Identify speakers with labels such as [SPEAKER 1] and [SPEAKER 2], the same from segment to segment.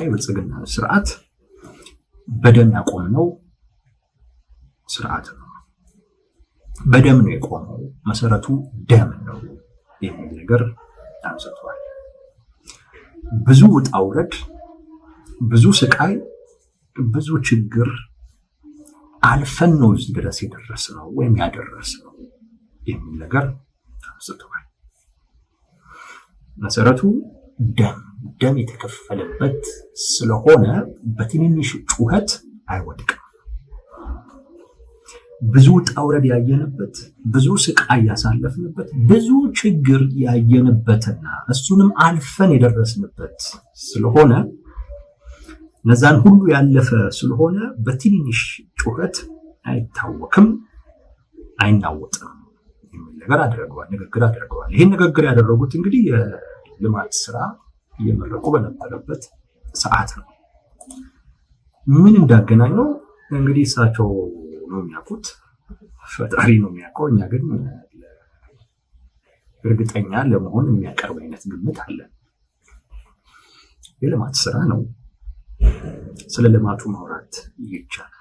[SPEAKER 1] የብልጽግና ስርዓት በደም ያቆምነው ስርዓት ነው። በደም ነው የቆመው፣ መሰረቱ ደም ነው የሚል ነገር አንስቷል። ብዙ ውጣ ውረድ፣ ብዙ ስቃይ፣ ብዙ ችግር አልፈን ነው እዚህ ድረስ የደረስነው ወይም ያደረስነው የሚል ነገር አንስቷል። መሰረቱ ደም የተከፈለበት ስለሆነ በትንንሽ ጩኸት አይወድቅም። ብዙ ውጣ ውረድ ያየንበት፣ ብዙ ስቃይ ያሳለፍንበት፣ ብዙ ችግር ያየንበትና እሱንም አልፈን የደረስንበት ስለሆነ እነዛን ሁሉ ያለፈ ስለሆነ በትንንሽ ጩኸት አይታወክም፣ አይናወጥም የሚል ነገር ንግግር አድርገዋል። ይህን ንግግር ያደረጉት እንግዲህ የልማት ስራ እየመረቁ በነበረበት ሰዓት ነው። ምን እንዳገናኘው እንግዲህ እሳቸው ነው የሚያውቁት፣ ፈጣሪ ነው የሚያውቀው። እኛ ግን እርግጠኛ ለመሆን የሚያቀርብ አይነት ግምት አለ። የልማት ስራ ነው። ስለ ልማቱ ማውራት ይቻላል።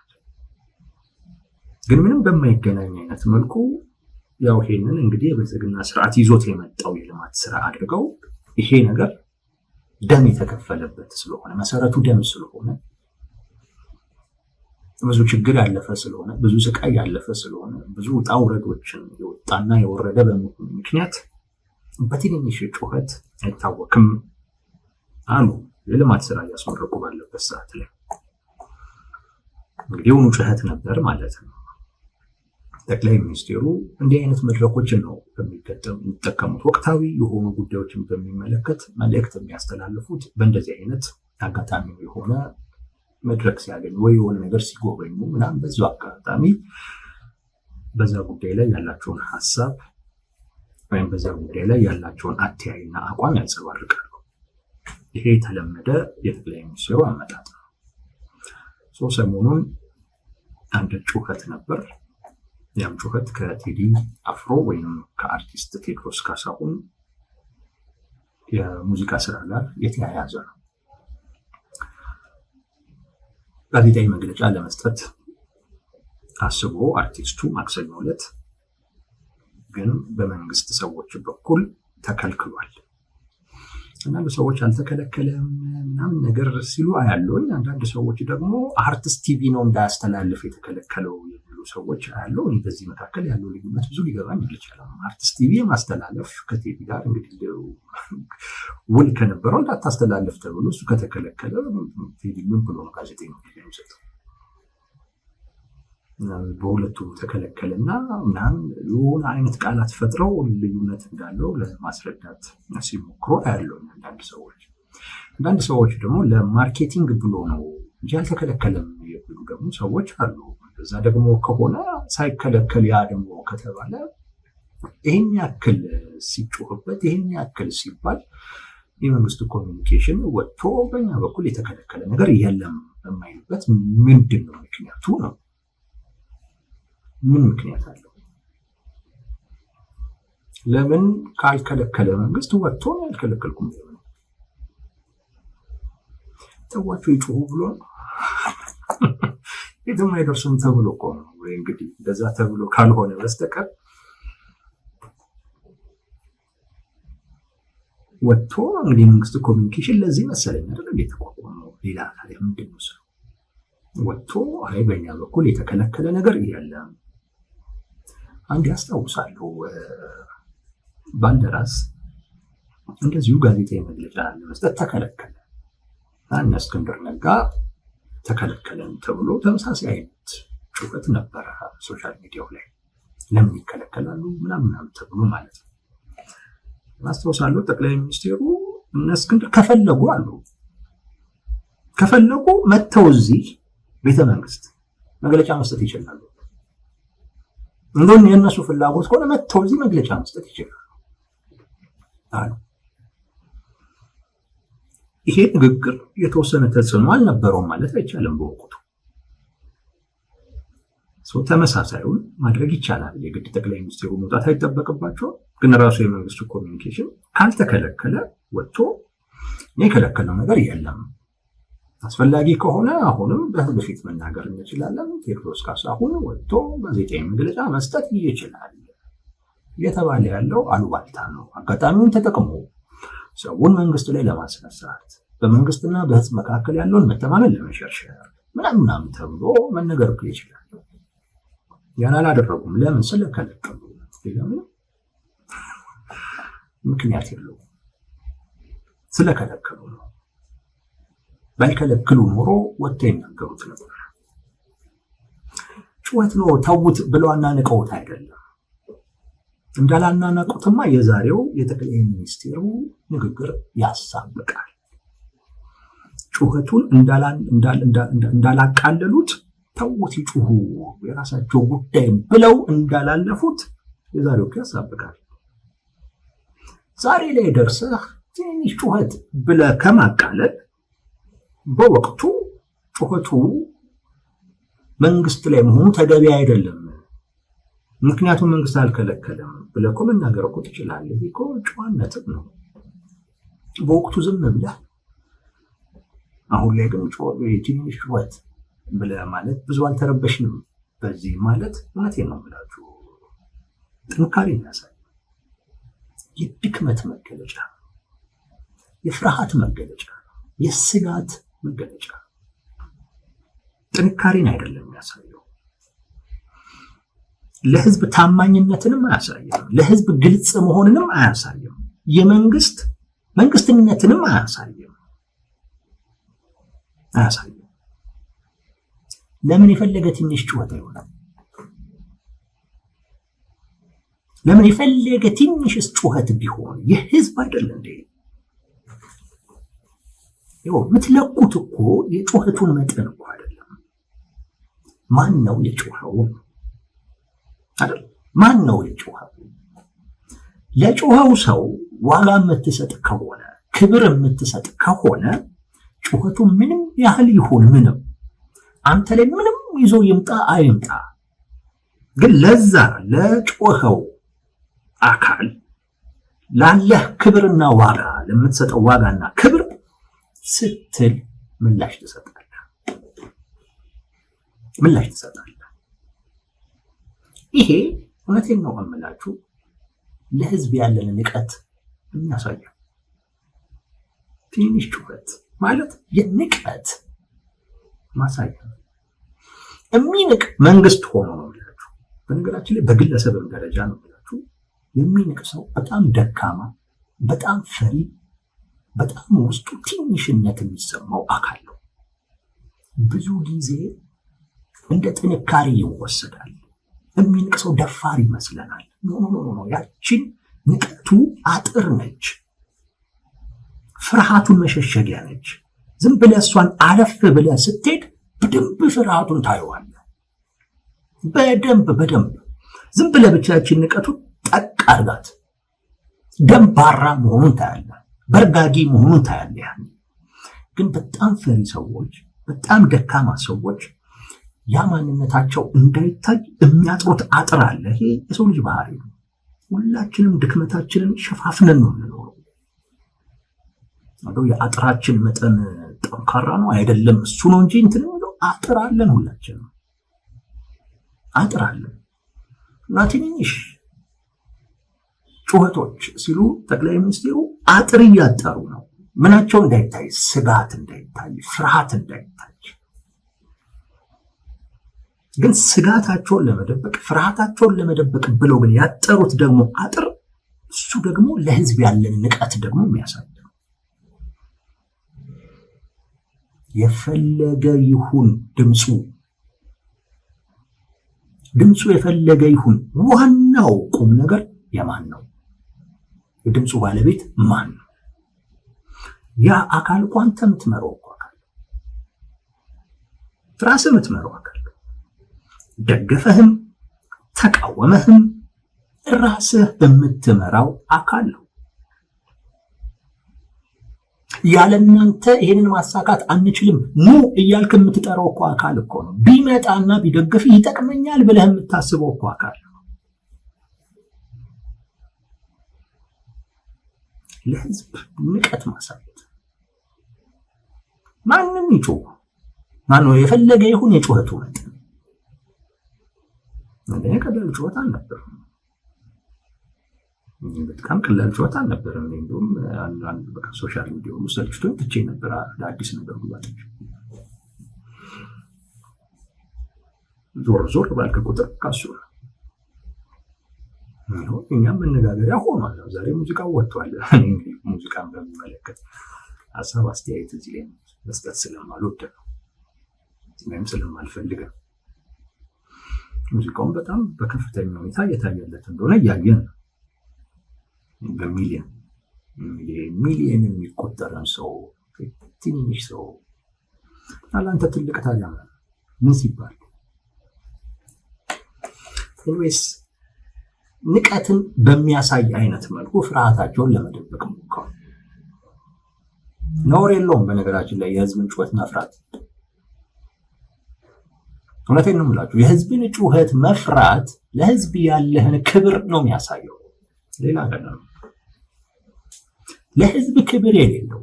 [SPEAKER 1] ግን ምንም በማይገናኝ አይነት መልኩ ያው ይሄንን እንግዲህ የብልጽግና ስርዓት ይዞት የመጣው የልማት ስራ አድርገው ይሄ ነገር ደም የተከፈለበት ስለሆነ መሰረቱ ደም ስለሆነ ብዙ ችግር ያለፈ ስለሆነ ብዙ ስቃይ ያለፈ ስለሆነ ብዙ ውጣ ውረዶችን የወጣና የወረደ ምክንያት በትንንሽ ጩኸት አይታወክም አሉ። የልማት ስራ እያስመረቁ ባለበት ሰዓት ላይ እንግዲህ የሆኑ ጩኸት ነበር ማለት ነው። ጠቅላይ ሚኒስትሩ እንዲህ አይነት መድረኮችን ነው የሚጠቀሙት። ወቅታዊ የሆኑ ጉዳዮችን በሚመለከት መልእክት የሚያስተላልፉት በእንደዚህ አይነት አጋጣሚ የሆነ መድረክ ሲያገኙ ወይ የሆነ ነገር ሲጎበኙ ምናምን በዛው አጋጣሚ በዛ ጉዳይ ላይ ያላቸውን ሀሳብ ወይም በዛ ጉዳይ ላይ ያላቸውን አተያይና አቋም ያንጸባርቃሉ። ይሄ የተለመደ የጠቅላይ ሚኒስትሩ አመጣጥ ነው። ሰሞኑን አንድ ጩኸት ነበር። ያም ጩኸት ከቴዲ አፍሮ ወይም ከአርቲስት ቴዎድሮስ ካሳሁን የሙዚቃ ስራ ጋር የተያያዘ ነው። ጋዜጣዊ መግለጫ ለመስጠት አስቦ አርቲስቱ ማክሰኞ ዕለት ግን በመንግስት ሰዎች በኩል ተከልክሏል። አንዳንድ ሰዎች አልተከለከለም ምናምን ነገር ሲሉ አያለሁኝ። አንዳንድ ሰዎች ደግሞ አርቲስት ቲቪ ነው እንዳያስተላልፍ የተከለከለው የሚሉ ሰዎች አያለሁ። በዚህ መካከል ያለው ልዩነት ብዙ ሊገባኝ ይችላል። አርቲስት ቲቪ የማስተላለፍ ከቲቪ ጋር እንግዲህ ውል ከነበረው እንዳታስተላልፍ ተብሎ እሱ ከተከለከለ ቲቪ ምን ብሎ ነው ጋዜጠኞች የሚሰጠው? በሁለቱ ተከለከለና ምናምን የሆነ አይነት ቃላት ፈጥረው ልዩነት እንዳለው ለማስረዳት ሲሞክሩ አያለው። አንዳንድ ሰዎች ደግሞ ለማርኬቲንግ ብሎ ነው እንጂ አልተከለከለም የሚሉ ደግሞ ሰዎች አሉ። እዛ ደግሞ ከሆነ ሳይከለከል ያ ደግሞ ከተባለ ይህን ያክል ሲጮህበት ይህን ያክል ሲባል የመንግስት ኮሚኒኬሽን ወጥቶ በኛ በኩል የተከለከለ ነገር የለም የማይልበት ምንድን ነው ምክንያቱ ነው? ምን ምክንያት አለው? ለምን ካልከለከለ መንግስት ወጥቶ ያልከለከልኩም ነው? ተዋቸው ይጮሁ ብሎ የትም አይደርሱም ተብሎ እኮ ነው። እንግዲህ እንደዛ ተብሎ ካልሆነ በስተቀር ወጥቶ እንግዲህ መንግስት ኮሚኒኬሽን ለዚህ መሰለኝ አይደል እንዴ ተቋቋመው። ሌላ ታዲያ ምንድን ነው ሰው ወጥቶ አይ በእኛ በኩል የተከለከለ ነገር የለም። አንድ ያስታውሳለሁ ባልደራስ እንደዚሁ ጋዜጣዊ መግለጫ ለመስጠት ተከለከለ። እስክንድር ነጋ ተከለከለን ተብሎ ተመሳሳይ አይነት ጩኸት ነበረ ሶሻል ሚዲያው ላይ። ለምን ይከለከላሉ ምናምን ተብሎ ማለት ነው። ማስታወሳለሁ ጠቅላይ ሚኒስትሩ እስክንድር ከፈለጉ መተው እዚህ ቤተመንግስት መግለጫ መስጠት ይችላሉ። እንደውም የእነሱ ፍላጎት ከሆነ መተው እዚህ መግለጫ መስጠት ይችላሉ አሉ። ይሄ ንግግር የተወሰነ ተጽዕኖ አልነበረውም ማለት አይቻልም። በወቅቱ ተመሳሳዩን ማድረግ ይቻላል። የግድ ጠቅላይ ሚኒስትሩ መውጣት አይጠበቅባቸው። ግን ራሱ የመንግስቱ ኮሚኒኬሽን ካልተከለከለ ወጥቶ የከለከለው ነገር የለም አስፈላጊ ከሆነ አሁንም በህዝብ ፊት መናገር እንችላለን። ቴዎድሮስ ካሳሁን ወጥቶ ጋዜጣዊ መግለጫ መስጠት ይችላል። እየተባለ ያለው አሉባልታ ነው። አጋጣሚውን ተጠቅሞ ሰውን መንግስት ላይ ለማስነሳት በመንግስትና በህዝብ መካከል ያለውን መተማመን ለመሸርሸር ምናምን ተብሎ መነገር ይችላል። ያን አላደረጉም። ለምን? ስለከለከሉ። ምክንያት የለውም። ስለከለከሉ ነው። ባይከለክሉ ኖሮ ወጥተው ይናገሩት ነበር። ጩኸት ነው ተውት ብለው አናንቀውት አይደለም። እንዳላናናቁትማ የዛሬው የጠቅላይ ሚኒስትሩ ንግግር ያሳብቃል። ጩኸቱን እንዳላቃለሉት ተውት ይጩሁ የራሳቸው ጉዳይ ብለው እንዳላለፉት የዛሬው ያሳብቃል። ዛሬ ላይ ደርሰህ ትንሽ ጩኸት ብለህ ከማቃለል በወቅቱ ጩኸቱ መንግስት ላይ መሆኑ ተገቢ አይደለም፣ ምክንያቱም መንግስት አልከለከለም ብለህ እኮ መናገር እኮ ትችላለህ። እኮ ጨዋነትም ነው። በወቅቱ ዝም ብለህ አሁን ላይ ግን ትንሽ ጩኸት ብለህ ማለት ብዙ አልተረበሽንም በዚህ ማለት እውነቴን ነው የምላችሁ ጥንካሬን ያሳያል። የድክመት መገለጫ፣ የፍርሃት መገለጫ፣ የስጋት መገለጫ፣ ጥንካሬን አይደለም የሚያሳየው። ለህዝብ ታማኝነትንም አያሳይም። ለህዝብ ግልጽ መሆንንም አያሳይም። መንግስትነትንም አያሳይም። ለምን የፈለገ ትንሽ ጩኸት አይሆንም? ለምን የፈለገ ትንሽስ ጩኸት ቢሆን የህዝብ አይደል እንዴ? የምትለቁት እኮ የጩኸቱን መጠን እኮ አይደለም። ማን ነው የጮኸው አይደል? ማን ነው የጮኸው? ለጮኸው ሰው ዋጋ የምትሰጥ ከሆነ ክብር የምትሰጥ ከሆነ ጩኸቱ ምንም ያህል ይሁን ምንም አንተ ላይ ምንም ይዞ ይምጣ አይምጣ፣ ግን ለዛ ለጮኸው አካል ላለህ ክብርና ዋጋ ለምትሰጠው ዋጋና ክብር ስትል ምላሽ ትሰጣለህ። ይሄ እውነቴን ነው የምላችሁ ለህዝብ ያለን ንቀት የሚያሳየው። ትንሽ ጩኸት ማለት የንቀት ማሳያ ነው። የሚንቅ መንግስት ሆኖ ነው የሚላችሁ። በነገራችን ላይ በግለሰብም ደረጃ ነው የሚላችሁ። የሚንቅ ሰው በጣም ደካማ፣ በጣም ፈሪ፣ በጣም ውስጡ ትንሽነት የሚሰማው አካል ነው። ብዙ ጊዜ እንደ ጥንካሬ ይወሰዳል። የሚንቅ ሰው ደፋር ይመስለናል። ኖ ያችን ንቀቱ አጥር ነች፣ ፍርሃቱን መሸሸጊያ ነች። ዝም ብለህ እሷን አለፍ ብለህ ስትሄድ በደንብ ፍርሃቱን ታየዋለህ። በደንብ ዝም ብለህ ብቻ ያችን ንቀቱን ጠቅ አድርጋት ደንባራ መሆኑን ታያለህ፣ በርጋጊ መሆኑን ታያለህ። ግን በጣም ፈሪ ሰዎች፣ በጣም ደካማ ሰዎች ያ ማንነታቸው እንዳይታይ የሚያጥሩት አጥር አለ። ይሄ የሰው ልጅ ባህሪ ነው። ሁላችንም ድክመታችንን ሸፋፍነን ነው የምንኖረው። የአጥራችን መጠን ጠንካራ ነው አይደለም እሱ ነው እንጂ እንትን ነው። አጥር አለን፣ ሁላችንም አጥር አለን። እና ትንሽ ጩኸቶች ሲሉ ጠቅላይ ሚኒስትሩ አጥር እያጠሩ ነው። ምናቸው እንዳይታይ፣ ስጋት እንዳይታይ፣ ፍርሃት እንዳይታይ። ግን ስጋታቸውን ለመደበቅ ፍርሃታቸውን ለመደበቅ ብለው ግን ያጠሩት ደግሞ አጥር፣ እሱ ደግሞ ለህዝብ ያለን ንቀት ደግሞ የሚያሳይ ነው። የፈለገ ይሁን ድምፁ የፈለገ ይሁን፣ ዋናው ቁም ነገር የማን ነው? የድምፁ ባለቤት ማን ነው? ያ አካል እኮ አንተ የምትመራው እኮ አካል፣ ራስህ የምትመራው አካል፣ ደገፈህም ተቃወመህም ራስህ የምትመራው አካል ነው። ያለ እናንተ ይሄንን ማሳካት አንችልም ኑ እያልክ የምትጠራው እኮ አካል እኮ ነው። ቢመጣና ቢደግፍ ይጠቅመኛል ብለህ የምታስበው እኮ አካል ነው። ለህዝብ ንቀት ማሳየት፣ ማንም ይጮህ ማነው የፈለገ ይሁን የጩኸቱ መጠን እንደኔ ቀላል ጩኸት አልነበረም። በጣም ቀላል ጩኸት አልነበረም። እንደውም አንድ በቃ ሶሻል ሚዲያው ሰልችቶኝ ትቼ ነበር። አዲስ ነገር ጉባኤ ዞር ባልከ ቁጥር ካሱ ነው እኛም መነጋገሪያ ሆኗል። ዛሬ ሙዚቃው ወጥቷል። እንግዲህ ሙዚቃን በሚመለከት ሀሳብ አስተያየት እዚህ ላይ መስጠት ስለማልወድ ነው ወይም ስለማልፈልግ ነው። ሙዚቃውን በጣም በከፍተኛ ሁኔታ እየታየለት እንደሆነ እያየን ነው። በሚሊዮን የሚቆጠረን ሰው ትንሽ ሰው አላንተ ትልቅ ታዲያ ምን ሲባል ወይስ ንቀትን በሚያሳይ አይነት መልኩ ፍርሃታቸውን ለመደበቅ ሞክረው። ነውር የለውም በነገራችን ላይ የህዝብን ጩኸት መፍራት። እውነቴን ነው የምላችሁ፣ የህዝብን ጩኸት መፍራት ለህዝብ ያለህን ክብር ነው የሚያሳየው፣ ሌላ አይደለም። ለህዝብ ክብር የሌለው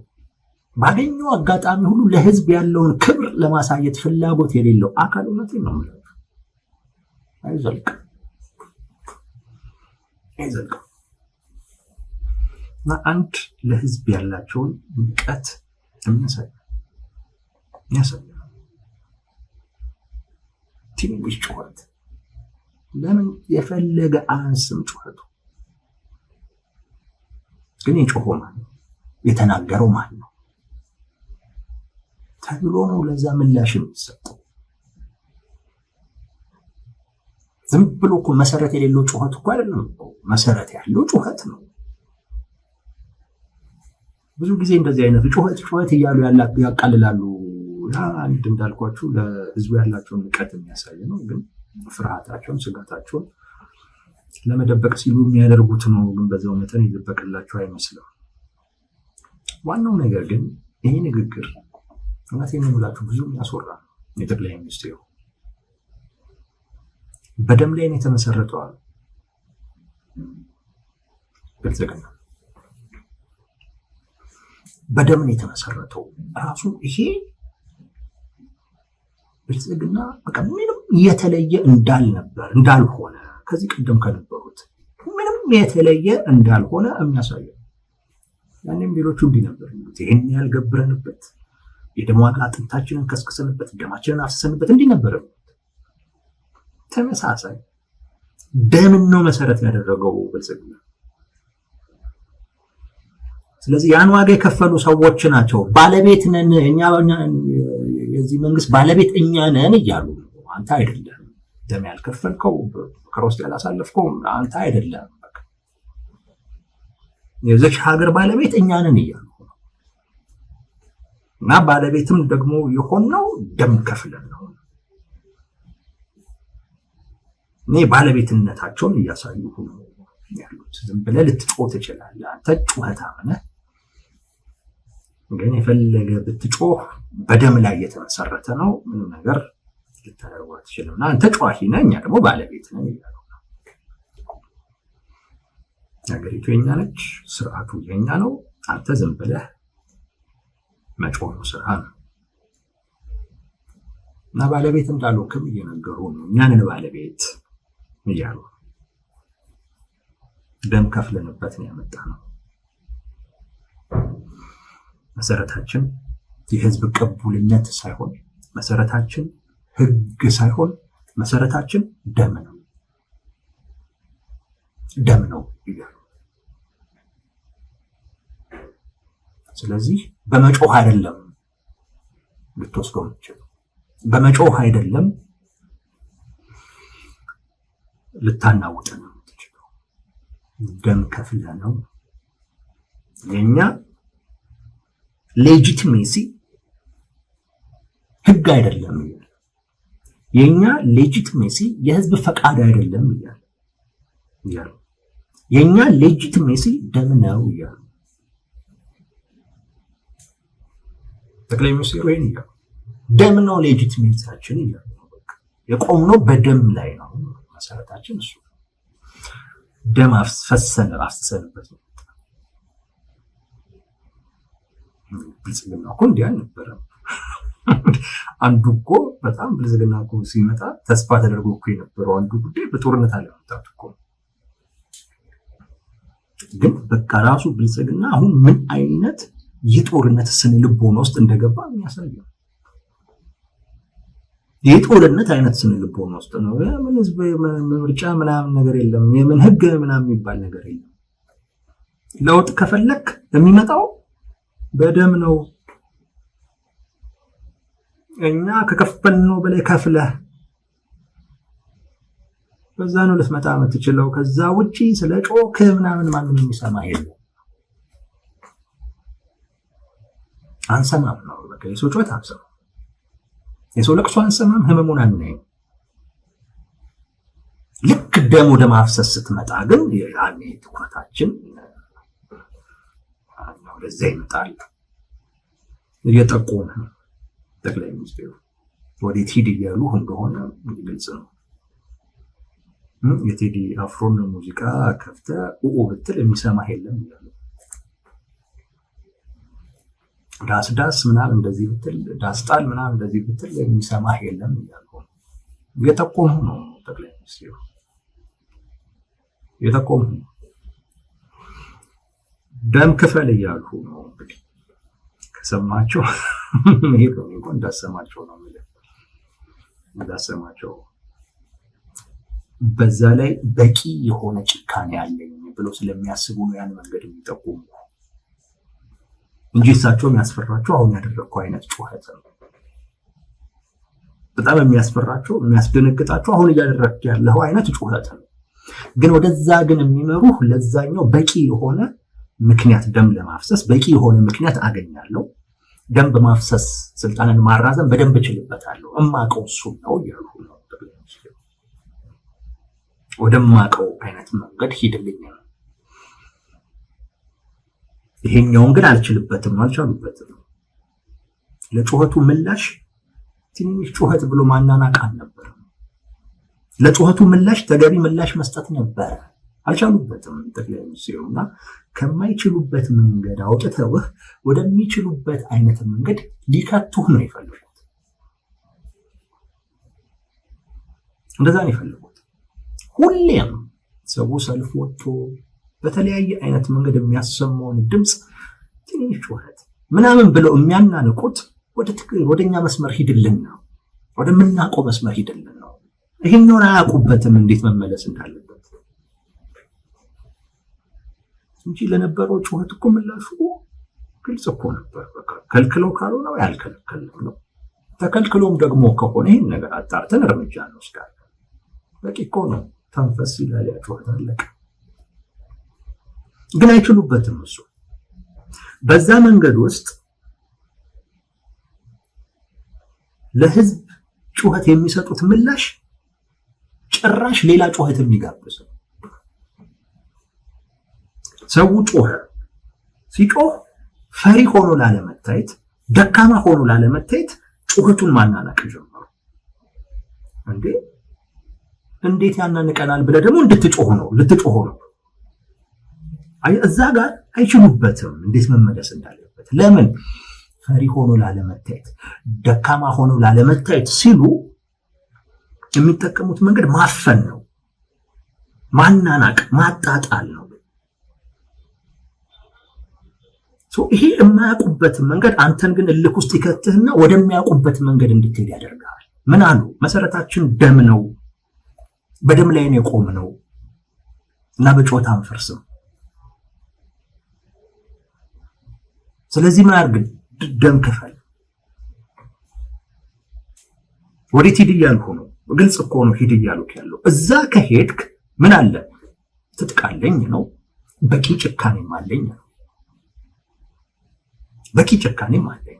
[SPEAKER 1] ባገኘው አጋጣሚ ሁሉ ለህዝብ ያለውን ክብር ለማሳየት ፍላጎት የሌለው አካል እውነቴን ነው የምላችሁ አይዘልቅም። እና አንድ ለህዝብ ያላቸውን ንቀት የሚያሳይ ትንሽ ጩኸት ለምን የፈለገ አንስም ጩኸቱ ግን የጮኸው ማን ነው? የተናገረው ማን ነው ተብሎ ነው ለዛ ምላሽ የሚሰጠው። ዝም ብሎ እኮ መሰረት የሌለው ጩኸት እኮ አይደለም፣ መሰረት ያለው ጩኸት ነው። ብዙ ጊዜ እንደዚህ አይነት ጩኸት እያሉ ያቃልላሉ። አንድ እንዳልኳችሁ ለህዝቡ ያላቸውን ንቀት የሚያሳይ ነው። ግን ፍርሃታቸውን፣ ስጋታቸውን ለመደበቅ ሲሉ የሚያደርጉት ነው። ግን በዛው መጠን ይደበቅላቸው አይመስልም። ዋናው ነገር ግን ይሄ ንግግር እውነቴን ነው የምላችሁ ብዙ የሚያስወራ ነው። የጠቅላይ ሚኒስትሩ በደም ላይ ነው የተመሰረተው። ብልጽግና በደም ነው የተመሰረተው ራሱ። ይሄ ብልጽግና በቃ ምንም የተለየ እንዳልሆነ ከዚህ ቀደም ከነበሩት ምንም የተለየ እንዳልሆነ የሚያሳየው። ያኔም ሌሎቹ እንዲህ ነበር የሚሉት፣ ይሄን ያህል ገብረንበት የደም ዋጋ አጥንታችንን ከስክሰንበት ደማችንን አፍሰንበት እንዲህ ነበር። ተመሳሳይ ደምን ነው መሰረት ያደረገው ብልጽግና። ስለዚህ ያን ዋጋ የከፈሉ ሰዎች ናቸው ባለቤት ነን እኛ የዚህ መንግስት ባለቤት እኛ ነን እያሉ ነው። አንተ አይደለም ደም ያልከፈልከው ከሮስት ያላሳለፍከው አንተ አይደለም። በቃ የዚህ ሀገር ባለቤት እኛ ነን እያሉ ነው። እና ባለቤትም ደግሞ የሆነው ደም ከፍለን ነው። እኔ ባለቤትነታቸውን እያሳዩ ነው ያሉት። ዝም ብለህ ልትጮህ ትችላለህ። አንተ ጩኸታም ነህ፣ ግን የፈለገ ብትጮህ በደም ላይ የተመሰረተ ነው። ምንም ነገር ልታደርገው አትችልም። እና አንተ ጨዋሂ ነህ፣ እኛ ደግሞ ባለቤት ነን እያሉ ነው። ሀገሪቱ የኛ ነች፣ ስርዓቱ የኛ ነው። አንተ ዝም ብለህ መጮህ ነው ስራ ነው። እና ባለቤት እንዳልሆንክም እየነገሩ ነው። እኛንን ባለቤት እያሉ ደም ከፍለንበት ነው ያመጣ ነው። መሰረታችን የህዝብ ቅቡልነት ሳይሆን፣ መሰረታችን ህግ ሳይሆን፣ መሰረታችን ደም ነው እያሉ። ስለዚህ በመጮህ አይደለም ልትወስደው የምትችለው፣ በመጮህ አይደለም ልታናውጥ ነው የምትችለው። ደም ከፍለ ነው። የኛ ሌጂቲሜሲ ህግ አይደለም እያለ፣ የኛ ሌጂቲሜሲ የህዝብ ፈቃድ አይደለም እያሉ፣ የኛ ሌጂቲሜሲ ደም ነው እያሉ ጠቅላይ ሚኒስትሩ ይሄን እያሉ ደም ነው ሌጂቲሜሲያችን እያሉ የቆምነው በደም ላይ ነው። መሰረታችን እሱ ደም አፍሰንበት ነው። ብልጽግና እኮ እንዲህ አልነበረም። አንዱ እኮ በጣም ብልጽግና እኮ ሲመጣ ተስፋ ተደርጎ እኮ የነበረው አንዱ ጉዳይ በጦርነት አለመምጣት እኮ። ግን በቃ ራሱ ብልጽግና አሁን ምን አይነት የጦርነት ስነ ልቦና ውስጥ እንደገባ የሚያሳየው የጦርነት አይነት ስነ ልቦና ውስጥ ነው። ምን ህዝብ ምርጫ ምናምን ነገር የለም፣ የምን ህግ ምናምን የሚባል ነገር የለም። ለውጥ ከፈለክ የሚመጣው በደም ነው። እኛ ከከፈልነው በላይ ከፍለህ በዛ ነው ልትመጣ የምትችለው። ከዛ ውጪ ስለ ጮክ ምናምን ማንም የሚሰማ የለም። አንሰማም ነው በቃ። የሰው ጮት አንሰማም፣ የሰው ለቅሶ አንሰማም፣ ህመሙን አናይም። ልክ ደም ወደ ማፍሰስ ስትመጣ ግን ያኔ ትኩረታችን ወደዛ ይመጣል። እየጠቆመ ጠቅላይ ሚኒስትሩ ወዴት ሂድ እያሉ እንደሆነ ግልጽ ነው። የቴዲ አፍሮን ሙዚቃ ከፍተ ብትል የሚሰማህ የለም እያሉ ዳስ ምናምን እንደዚህ ብትል ዳስጣል ምናምን እንደዚህ ብትል የሚሰማህ የለም እያሉ እየጠቆሙ ነው። ጠቅላይ ሚኒስትሩ እየጠቆሙ ነው። ደም ክፈል እያሉ ነው። እንግዲህ ከሰማቸው ሄዶ እንኳን እንዳሰማቸው ነው የሚለው እንዳሰማቸው። በዛ ላይ በቂ የሆነ ጭካኔ ያለኝ ብሎ ስለሚያስቡ ነው ያን መንገድ የሚጠቁሙ እንጂ እሳቸው የሚያስፈራቸው አሁን ያደረግከው አይነት ጩኸት ነው። በጣም የሚያስፈራቸው የሚያስደነግጣቸው አሁን እያደረግክ ያለው አይነት ጩኸት ነው። ግን ወደዛ ግን የሚመሩ ለዛኛው በቂ የሆነ ምክንያት ደም ለማፍሰስ በቂ የሆነ ምክንያት አገኛለሁ፣ ደም በማፍሰስ ስልጣንን ማራዘም በደንብ እችልበታለሁ፣ እማቀው እሱ ነው እያሉ ነው። ወደማቀው አይነት መንገድ ሂድልኝ ነው። ይሄኛውን ግን አልችልበትም፣ አልቻሉበትም። ለጩኸቱ ምላሽ ትንሽ ጩኸት ብሎ ማናናቅ አልነበረም። ለጩኸቱ ምላሽ ተገቢ ምላሽ መስጠት ነበረ። አልቻሉበትም ጠቅላይ ሚኒስትሩና ከማይችሉበት መንገድ አውጥተውህ ወደሚችሉበት አይነት መንገድ ሊከቱህ ነው የፈለጉት። እንደዛ ነው የፈለጉት። ሁሌም ሰው ሰልፍ ወጥቶ በተለያየ አይነት መንገድ የሚያሰማውን ድምፅ ትንሽ ጩኸት ምናምን ብለው የሚያናንቁት ወደኛ መስመር ሂድልን ነው፣ ወደምናውቀው መስመር ሂድልን ነው። ይሄኛውን አያውቁበትም እንዴት መመለስ እንዳለበት እንጂ ለነበረው ጩኸት እኮ ምላሹ ግልጽ እኮ ነበር። በቃ ከልክለው ካልሆነ ያልከለከልነው ነው። ተከልክሎም ደግሞ ከሆነ ይህን ነገር አጣርተን እርምጃ እንወስዳለን። በቂ እኮ ነው። ተንፈስ ይላል ያ ጩኸት አለቀ። ግን አይችሉበትም። እሱ በዛ መንገድ ውስጥ ለህዝብ ጩኸት የሚሰጡት ምላሽ ጭራሽ ሌላ ጩኸት የሚጋብዝ ነው። ሰው ጮኸ። ሲጮህ ፈሪ ሆኖ ላለመታየት፣ ደካማ ሆኖ ላለመታየት ጩኸቱን ማናናቅ ጀመሩ። እንዴት ያናንቀናል ብለህ ደግሞ እንድትጮህ ነው ልትጮህ ነው። እዛ ጋር አይችሉበትም እንዴት መመለስ እንዳለበት። ለምን? ፈሪ ሆኖ ላለመታየት፣ ደካማ ሆኖ ላለመታየት ሲሉ የሚጠቀሙት መንገድ ማፈን ነው፣ ማናናቅ፣ ማጣጣል ነው። ይሄ የማያውቁበት መንገድ አንተን ግን እልክ ውስጥ ይከትህና ወደሚያውቁበት መንገድ እንድትሄድ ያደርጋል። ምን አሉ? መሰረታችን ደም ነው፣ በደም ላይ ነው የቆምነው እና በጮታ አንፈርስም። ስለዚህ ምን አድርግ? ደም ክፈል። ወዴት ሂድ እያልኩ ነው? ግልጽ እኮ ነው ሂድ እያልኩ ያለው። እዛ ከሄድክ ምን አለ? ትጥቃለኝ ነው፣ በቂ ጭካኔም አለኝ ነው። በቂ ጭካኔም አለኝ።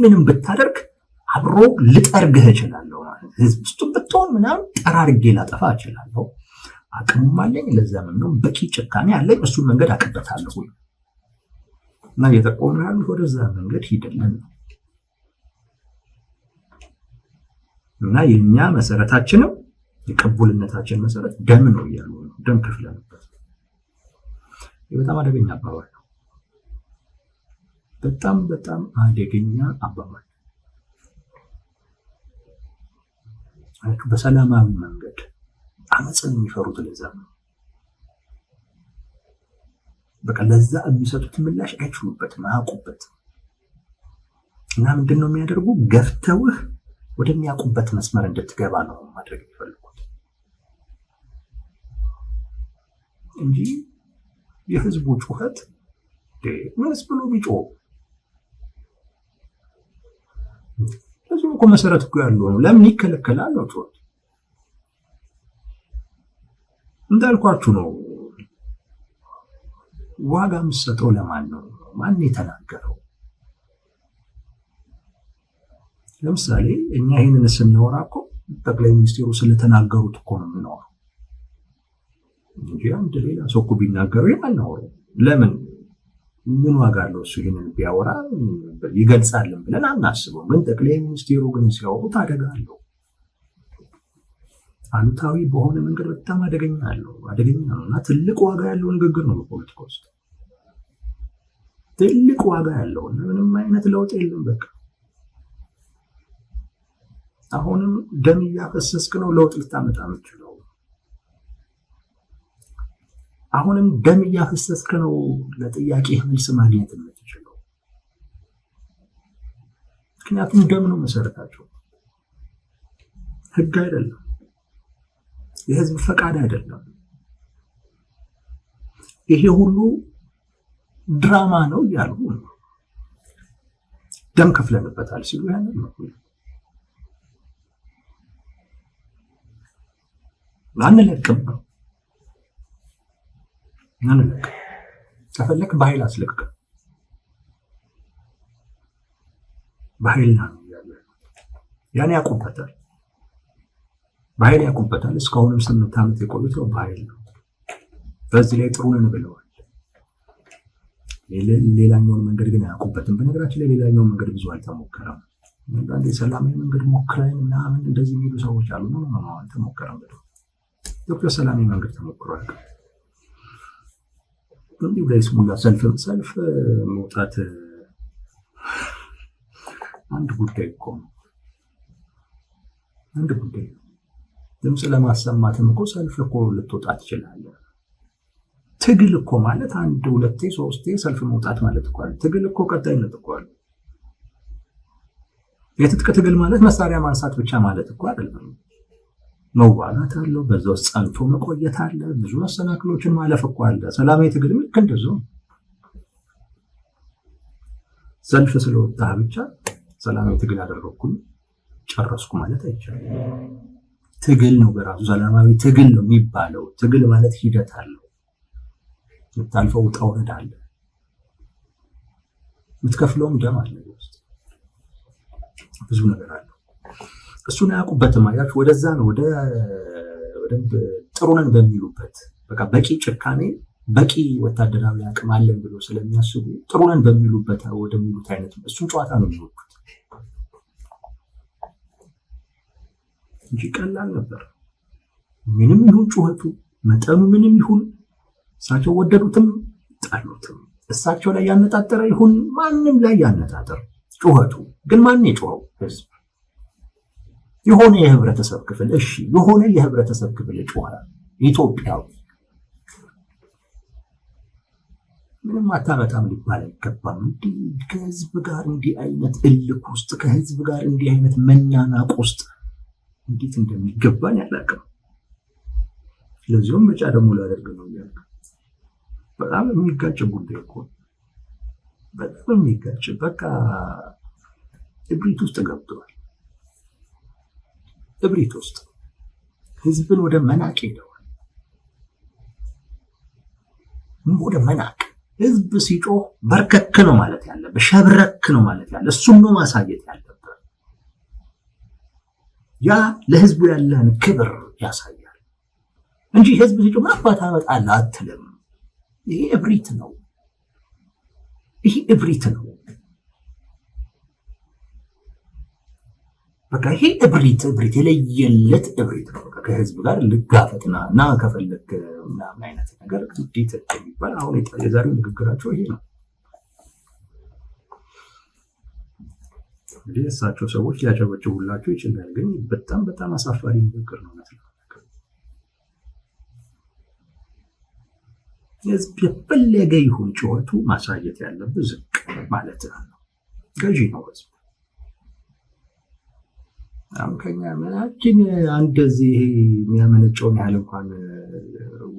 [SPEAKER 1] ምንም ብታደርግ አብሮ ልጠርግህ እችላለሁ ማለት ህዝብ ውስጥ ብትሆን ምናምን ጠራርጌ ላጠፋ እችላለሁ። አቅሙም አለኝ። ለዛም ነው በቂ ጭካኔ አለኝ። እሱን መንገድ አቅበታለሁ እና እየጠቆምን ያሉት ወደዛ መንገድ ሂድልን ነው። እና የኛ መሰረታችንም የቅቡልነታችን መሰረት ደም ነው እያሉ ነው። ደም ከፍለንበት። በጣም አደገኛ አባባል ነው። በጣም አደገኛ አባባል በሰላማዊ መንገድ አመፅን የሚፈሩት ለዛ ነው። በቃ ለዛ የሚሰጡት ምላሽ አይችሉበትም፣ አያውቁበትም። እና ምንድነው የሚያደርጉ? ገፍተውህ ወደሚያውቁበት መስመር እንድትገባ ነው ማድረግ የሚፈልጉት እንጂ የህዝቡ ጩኸት ምንስ ብሎ ቢጮህ ለዚህ እኮ መሰረት እኮ ያለው ነው። ለምን ይከለከላል ነው ጩኸት። እንዳልኳችሁ ነው። ዋጋ የምትሰጠው ለማን ነው? ማን የተናገረው? ለምሳሌ እኛ ይህንን ስናወራ እኮ ጠቅላይ ሚኒስትሩ ስለተናገሩት እኮ ነው የምናወራው እንጂ አንድ ሌላ ሰው እኮ ቢናገረው ይሄን አናወራው። ለምን? ምን ዋጋ አለው? እሱ ይሄንን ቢያወራ ይገልጻልን ብለን አናስበው። ግን ጠቅላይ ሚኒስትሩ ግን ሲያወሩት አደጋ አለው። አሉታዊ በሆነ መንገድ በጣም አደገኛ ነው እና ትልቅ ዋጋ ያለው ንግግር ነው በፖለቲካ ውስጥ ትልቅ ዋጋ ያለው እና ምንም አይነት ለውጥ የለም። በቃ አሁንም ደም እያፈሰስክ ነው ለውጥ ልታመጣ የምትችለው። አሁንም ደም እያፈሰስክ ነው ለጥያቄ መልስ ማግኘት የምትችለው። ምክንያቱም ደም ነው መሰረታቸው፣ ህግ አይደለም፣ የህዝብ ፈቃድ አይደለም። ይሄ ሁሉ ድራማ ነው እያሉ ደም ከፍለንበታል ሲሉ ያንን ነው። አንለቅም ነው አንለቅም። ከፈለክ በኃይል አስለቅቅ፣ በኃይል ነው ያለ። ያን ያውቁበታል፣ በኃይል ያውቁበታል። እስካሁንም 8 ዓመት የቆዩት ነው በኃይል ነው። በዚህ ላይ ጥሩ ነን ብለዋል። ሌላኛውን መንገድ ግን አያውቁበትም። በነገራችን ላይ ሌላኛውን መንገድ ብዙ አልተሞከረም። አንዳንዴ ሰላማዊ መንገድ ሞክረን ምናምን እንደዚህ የሚሉ ሰዎች አሉ። ነው አልተሞከረም ብለው ኢትዮጵያ ሰላማዊ መንገድ ተሞክሯል። እንዲሁ ለይስሙላ ሰልፍ መውጣት አንድ ጉዳይ እኮ ነው። አንድ ጉዳይ ነው። ድምፅ ለማሰማትም እኮ ሰልፍ እኮ ልትወጣ ትችላለህ። ትግል እኮ ማለት 1 2 3 ሰልፍ መውጣት ማለት እኮ አይደል? ትግል እኮ ቀጣይነት እኮ አለ። የትጥቅ ትግል ማለት መሳሪያ ማንሳት ብቻ ማለት እኮ አይደለም። መዋጋት አለው፣ በዛ ውስጥ ጸንቶ መቆየት አለ፣ ብዙ መሰናክሎችን ማለፍ እኮ አለ። ሰላማዊ ትግል ልክ እንደዚሁ ሰልፍ ስለወጣ ብቻ ሰላማዊ ትግል አደረኩኝ ጨረስኩ ማለት አይቻልም። ትግል ነው በራሱ ሰላማዊ ትግል ነው የሚባለው። ትግል ማለት ሂደት አለው። የምታልፈው ውጣ ውረድ አለ፣ የምትከፍለውም ደም አለ፣ ብዙ ነገር አለ። እሱን አያውቁበትም። አያችሁ፣ ወደዛ ነው ወደ ጥሩ ነን በሚሉበት በቃ በቂ ጭካኔ በቂ ወታደራዊ አቅም አለን ብሎ ስለሚያስቡ ጥሩ ነን በሚሉበት ወደሚሉት አይነት እሱን ጨዋታ ነው የሚወዱት እንጂ ቀላል ነበር። ምንም ይሁን ጩኸቱ መጠኑ ምንም ይሁን እሳቸው ወደዱትም ጣሉትም እሳቸው ላይ ያነጣጠረ ይሁን ማንም ላይ ያነጣጠር ጩኸቱ ግን ማን የጮኸው? ህዝብ። የሆነ የህብረተሰብ ክፍል እሺ፣ የሆነ የህብረተሰብ ክፍል ጮኸ። ኢትዮጵያዊ ምንም አታመጣም ሊባል አይገባም። እንዲህ ከህዝብ ጋር እንዲህ አይነት እልክ ውስጥ ከህዝብ ጋር እንዲህ አይነት መናናቅ ውስጥ እንዴት እንደሚገባን ያላቅም። ለዚሁም ምርጫ ደግሞ ላደርግ ነው ያለ። በጣም የሚጋጭ ጉዳይ እኮ በጣም የሚጋጭ በቃ እብሪት ውስጥ ገብተዋል። እብሪት ውስጥ ህዝብን ወደ መናቅ ሄደዋል። ወደ መናቅ ህዝብ ሲጮህ በርከክ ነው ማለት ያለበት፣ ሸብረክ ነው ማለት ያለ፣ እሱን ነው ማሳየት ያለበት። ያ ለህዝቡ ያለን ክብር ያሳያል እንጂ ህዝብ ሲጮህ ማባታ አመጣለህ አትልም። ይሄ እብሪት ነው። ይሄ እብሪት ነው። በቃ ይሄ እብሪት የለየለት እብሪት ነው። ከህዝብ ጋር ልጋፈጥና እና ከፈለክ ምናምን አይነት ነገር እንዴት የሚባል አሁን የዛሬው ንግግራቸው ይሄ ነው። እንግዲህ እሳቸው ሰዎች ሊያጨበጭቡላቸው ይችላል፣ ግን በጣም በጣም አሳፋሪ ንግግር ነው። ህዝብ የፈለገ ይሁን ጩኸቱ ማሳየት ያለብህ ዝቅ ማለት ነው። ገዢ ነው ህዝብ። አሁን ከኛ ምናችን እንደዚህ የሚያመነጨውን ያህል እንኳን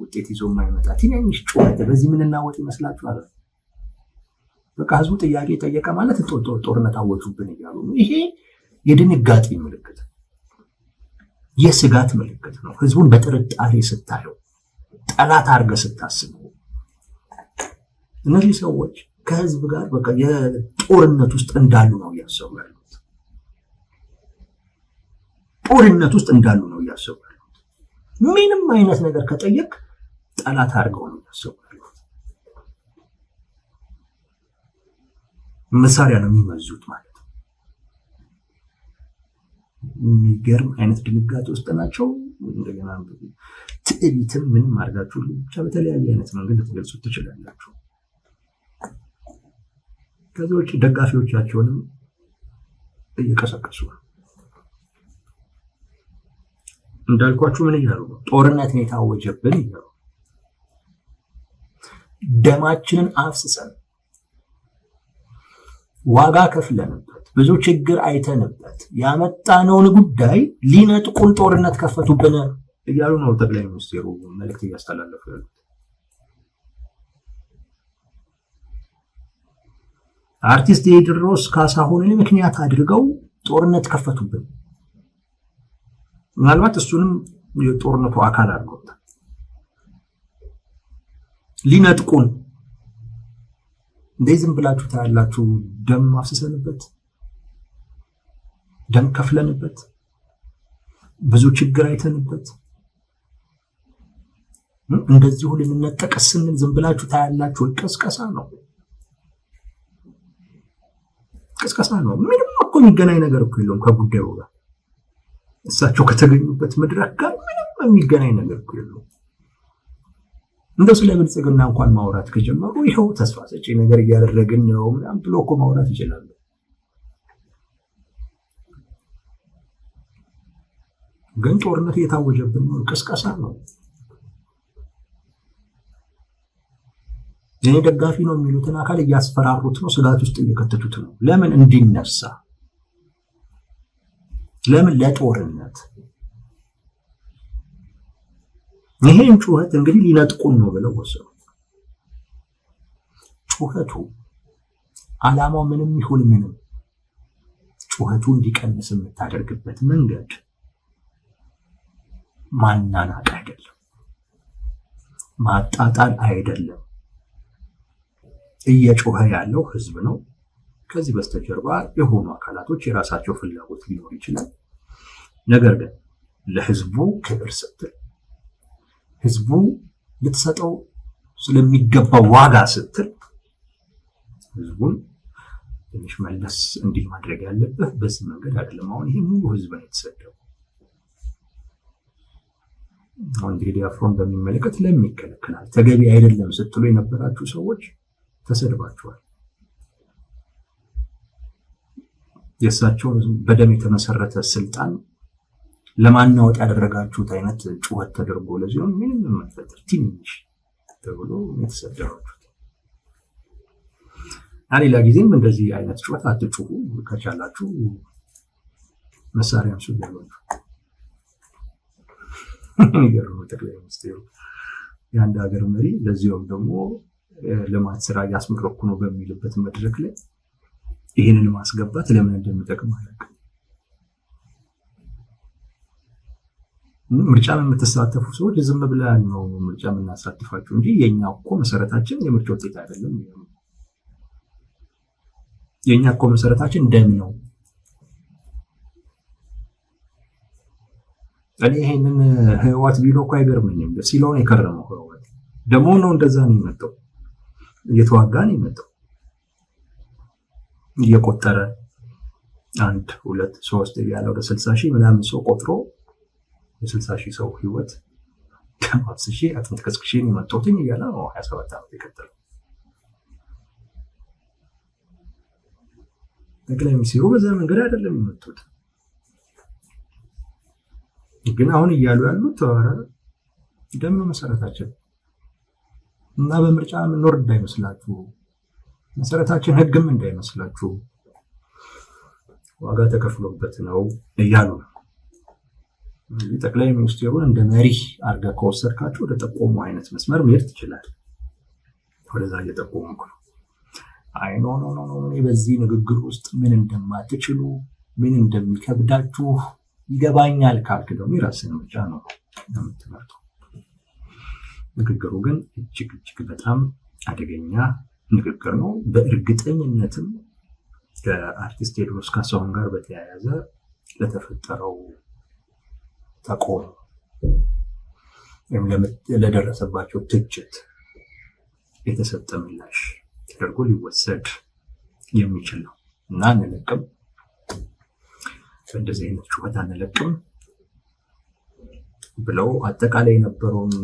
[SPEAKER 1] ውጤት ይዞ የማይመጣ ትንሽ ጩኸት በዚህ ምን እናወጥ ይመስላችኋል? በቃ ህዝቡ ጥያቄ ጠየቀ ማለት ጦርነት አወጁብን እያሉ ነው። ይሄ የድንጋጤ ምልክት፣ የስጋት ምልክት ነው። ህዝቡን በጥርጣሬ ስታየው፣ ጠላት አድርገህ ስታስበው፣ እነዚህ ሰዎች ከህዝብ ጋር በቃ የጦርነት ውስጥ እንዳሉ ነው እያሰቡ ያሉት። ጦርነት ውስጥ እንዳሉ ነው እያሰቡ ያሉት። ምንም አይነት ነገር ከጠየቅ ጠላት አድርገው ነው እያሰቡ ያሉት። መሳሪያ ነው የሚመዙት ማለት ነው። የሚገርም አይነት ድንጋጤ ውስጥ ናቸው። እንደገና ትዕቢትም ምንም አድርጋችሁ ብቻ በተለያየ አይነት መንገድ ልትገልጹት ትችላላችሁ። ከዚህ ውጭ ደጋፊዎቻቸውንም እየቀሰቀሱ ነው። እንዳልኳችሁ ምን እያሉ ነው? ጦርነት ነው የታወጀብን እያሉ ደማችንን አፍስሰን ዋጋ ከፍለንበት ብዙ ችግር አይተንበት ያመጣነውን ጉዳይ ሊነጥቁን ጦርነት ከፈቱብን እያሉ ነው ጠቅላይ ሚኒስትሩ መልእክት እያስተላለፉ ያሉት። አርቲስት ቴዎድሮስ ካሳሁንን ምክንያት አድርገው ጦርነት ከፈቱብን። ምናልባት እሱንም የጦርነቱ አካል አድርገውታል። ሊነጥቁን እንዴ ዝም ብላችሁ ታያላችሁ? ደም አፍስሰንበት፣ ደም ከፍለንበት፣ ብዙ ችግር አይተንበት እንደዚሁ ልንነጠቅ ስንል ዝም ብላችሁ ታያላችሁ? ቅስቀሳ ነው፣ ቅስቀሳ ነው። ምንም እኮ የሚገናኝ ነገር እኮ የለውም ከጉዳዩ ጋር። እሳቸው ከተገኙበት መድረክ ጋር ምንም የሚገናኝ ነገር እኮ የለውም። እንደው ስለ ብልጽግና እንኳን ማውራት ከጀመሩ ይኸው ተስፋ ሰጪ ነገር እያደረግን ነው ምናምን ብሎ እኮ ማውራት ይችላሉ። ግን ጦርነት እየታወጀብን ነው፣ ቅስቀሳ ነው። የኔ ደጋፊ ነው የሚሉትን አካል እያስፈራሩት ነው፣ ስጋት ውስጥ እየከተቱት ነው። ለምን እንዲነሳ? ለምን? ለጦርነት። ይሄን ጩኸት እንግዲህ ሊነጥቁን ነው ብለው ወሰኑ። ጩኸቱ ዓላማው ምንም ይሁን ምንም ጩኸቱ እንዲቀንስ የምታደርግበት መንገድ ማናናቅ አይደለም፣ ማጣጣል አይደለም። እየጮኸ ያለው ህዝብ ነው። ከዚህ በስተጀርባ የሆኑ አካላቶች የራሳቸው ፍላጎት ሊኖር ይችላል። ነገር ግን ለህዝቡ ክብር ስትል፣ ህዝቡ ልትሰጠው ስለሚገባው ዋጋ ስትል ህዝቡን ትንሽ መለስ እንዲህ ማድረግ ያለብህ በዚህ መንገድ አይደለም። አሁን ይሄ ሙሉ ህዝብ ነው የተሰደው። አሁን ቴዲ አፍሮን በሚመለከት ለምን ይከለከላል? ተገቢ አይደለም ስትሉ የነበራችሁ ሰዎች ተሰድባችኋል። የእሳቸውን በደም የተመሰረተ ስልጣን ለማናወጥ ያደረጋችሁት አይነት ጩኸት ተደርጎ ለዚሁም ምንም የማይፈጥር ትንሽ ተብሎ የተሰደባችሁት። ሌላ ጊዜም እንደዚህ አይነት ጩኸት አትጩሁ፣ ከቻላችሁ መሳሪያ አንሱ ያሏችሁ ይገርም። ጠቅላይ ሚኒስትሩ የአንድ ሀገር መሪ ለዚሁም ደግሞ ልማት ስራ እያስመረኩ ነው በሚልበት መድረክ ላይ ይህንን ማስገባት ለምን እንደሚጠቅም አላውቅም። ምርጫ የምትሳተፉ ሰዎች ዝም ብለን ነው ምርጫ የምናሳትፋችሁ እንጂ የኛ እኮ መሰረታችን የምርጫ ውጤት አይደለም። የኛ እኮ መሰረታችን ደም ነው። እኔ ይሄንን ህወሓት ቢሎ እኮ አይገርመኝም። ሲለው ነው የከረመው። ህወሓት ደግሞ ነው እንደዛ ነው የመጣው፣ እየተዋጋ ነው የመጣው፣ እየቆጠረ 1 2 3 እያለ ወደ 60,000 ምናምን ሰው ቆጥሮ የ60,000 ሰው ህይወት ደም አፍስሼ አጥንት ከስክሼ ነው የመጣሁት እያለ ነው 27 ዓመት የቀጠለው። ጠቅላይ ሚኒስትሩ በዛ መንገድ አይደለም የመጡት። ግን አሁን እያሉ ያሉት ተዋረ ደም መሰረታችን እና በምርጫ ምንኖር እንዳይመስላችሁ፣ መሰረታችን ህግም እንዳይመስላችሁ ዋጋ ተከፍሎበት ነው እያሉ ነው። ጠቅላይ ሚኒስትሩን እንደ መሪ አድርገህ ከወሰድካቸው ወደ ጠቆሙ አይነት መስመር መሄድ ትችላለህ። ወደዛ እየጠቆምኩ ነው። አይ ኖ ኖ ኖ እኔ በዚህ ንግግር ውስጥ ምን እንደማትችሉ ምን እንደሚከብዳችሁ ይገባኛል ካልክ ደግሞ የራስህን ምርጫ ነው የምትመርጠው። ንግግሩ ግን እጅግ እጅግ በጣም አደገኛ ንግግር ነው። በእርግጠኝነትም ከአርቲስት ቴዎድሮስ ካሳሁን ጋር በተያያዘ ለተፈጠረው ተቆም ወይም ለደረሰባቸው ትችት የተሰጠ ምላሽ ተደርጎ ሊወሰድ የሚችል ነው እና አንለቅም፣ በእንደዚህ አይነት ጩኸት አንለቅም ብለው አጠቃላይ የነበረውን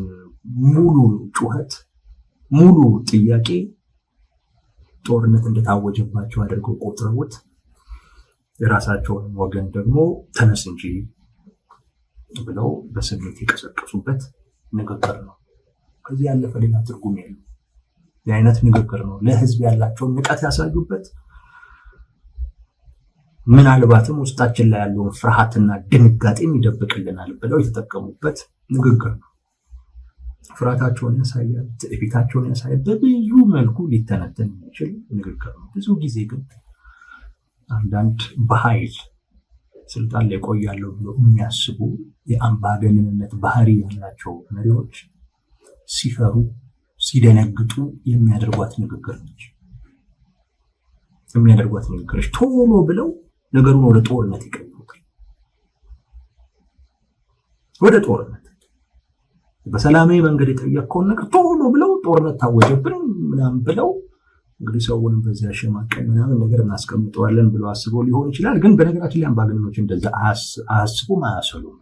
[SPEAKER 1] ሙሉ ጩኸት ሙሉ ጥያቄ ጦርነት እንደታወጀባቸው አድርገው ቆጥረውት የራሳቸውን ወገን ደግሞ ተነስ እንጂ ብለው በስሜት የቀሰቀሱበት ንግግር ነው። ከዚህ ያለፈ ሌላ ትርጉም የለው። የአይነት ንግግር ነው። ለህዝብ ያላቸውን ንቀት ያሳዩበት፣ ምናልባትም ውስጣችን ላይ ያለውን ፍርሃትና ድንጋጤም ይደብቅልናል ብለው የተጠቀሙበት ንግግር ነው። ፍርሃታቸውን ያሳያል፣ ትዕቢታቸውን ያሳያል። በብዙ መልኩ ሊተነተን የሚችል ንግግር ነው። ብዙ ጊዜ ግን አንዳንድ በኃይል ስልጣን ላይ ቆያለሁ ብሎ የሚያስቡ የአምባገነንነት ባህሪ ያላቸው መሪዎች ሲፈሩ ሲደነግጡ የሚያደርጓት ንግግር ነች። ቶሎ ብለው ነገሩን ወደ ጦርነት ይቀይሩታል። ወደ ጦርነት በሰላማዊ መንገድ የጠየቀውን ነገር ቶሎ ብለው ጦርነት ታወጀብን ምናምን ብለው እንግዲህ ሰውንም በዚያ ሸማቀኝ ምናምን ነገር እናስቀምጠዋለን ብለው አስበው ሊሆን ይችላል። ግን በነገራችን ላይ አምባገነኖች እንደዛ አያስቡም፣ አያሰሉም።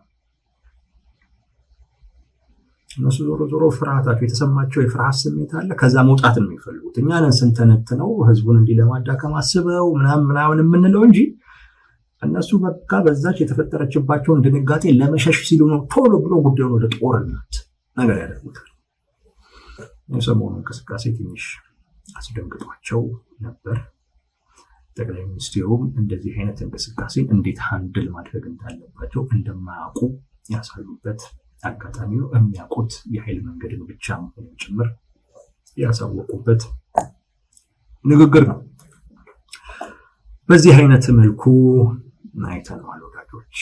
[SPEAKER 1] እነሱ ዞሮ ፍርሃታቸው የተሰማቸው የፍርሃት ስሜት አለ። ከዛ መውጣት ነው የሚፈልጉት። እኛ ነን ስንተነትነው ህዝቡን እንዲህ ለማዳከም አስበው ምናምን የምንለው እንጂ እነሱ በቃ በዛች የተፈጠረችባቸውን ድንጋጤ ለመሸሽ ሲሉ ነው ቶሎ ብሎ ጉዳዩን ወደ ጦርነት ነገር ያደርጉታል። የሰሞኑ እንቅስቃሴ ትንሽ አስደንግጧቸው ነበር። ጠቅላይ ሚኒስትሩም እንደዚህ አይነት እንቅስቃሴ እንዴት ሃንድል ማድረግ እንዳለባቸው እንደማያውቁ ያሳዩበት አጋጣሚ ነው። የሚያውቁት የኃይል መንገድን ብቻ መሆኑን ጭምር ያሳወቁበት ንግግር ነው። በዚህ አይነት መልኩ አይተነዋል ወዳጆች።